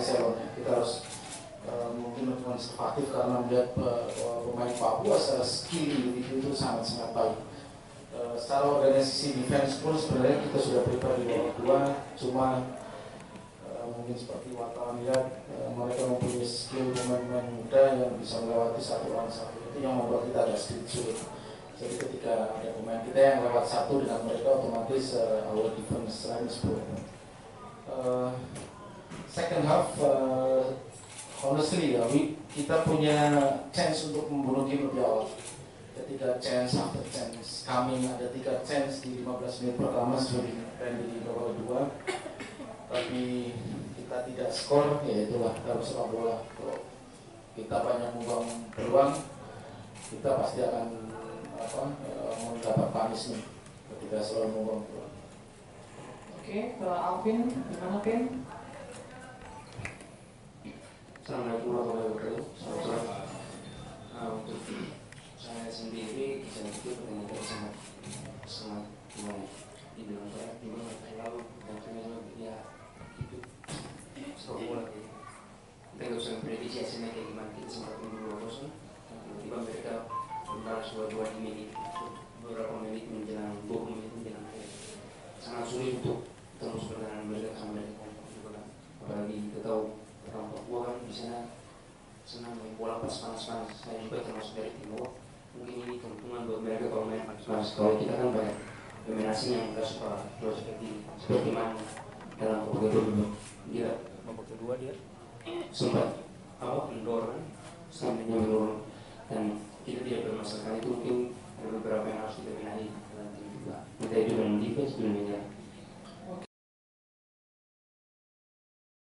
Barcelona. Kita harus mungkin konservatif karena melihat pemain Papua secara skill individu itu sangat-sangat baik. Secara organisasi defense pun sebenarnya kita sudah prepare di bawah dua, cuma mungkin seperti wartawan lihat mereka mempunyai skill pemain-pemain muda yang bisa melewati satu lawan satu, itu yang membuat kita agak sedikit sulit. Jadi ketika ada pemain kita yang lewat satu dengan mereka, otomatis our defense line is broken. Second half, honestly ya, kita punya chance untuk membunuh game lebih awal. Ketika chance after chance, kami ada 3 chance di 15 menit pertama sebelum di babak kedua, tapi kita tidak skor, ya itulah dalam sepak bola. Kalau kita banyak membangun peluang, kita pasti akan mendapat punishment ketika selalu membangun peluang. Oke, Alvin, gimana Alvin? Assalamualaikum warahmatullahi wabarakatuh. Selamat sore. Untuk saya sendiri, saya pikir pertanyaan sangat dibilang saya juga lalu dan saya ya hidup sepak bola. Kita nggak usah memprediksi hasilnya kayak gimana. Kita sempat menunggu 2-0, tiba-tiba mereka membalas 2-2 di menit beberapa menit menjelang 20 menit menjelang akhir. Sangat sulit untuk terus pertahanan mereka sama mereka juga kan. Apalagi kita tahu orang Papua kan di sana senang main bola pas panas-panas. Saya juga termasuk dari timur. Mungkin ini keuntungan buat mereka kalau main panas-panas. Kalau kita kan banyak pemain asing yang nggak suka bola seperti mana dalam babak kedua. Dia babak kedua dia sempat endor kan, stamina menurun dan kita tidak bermasalah itu. Mungkin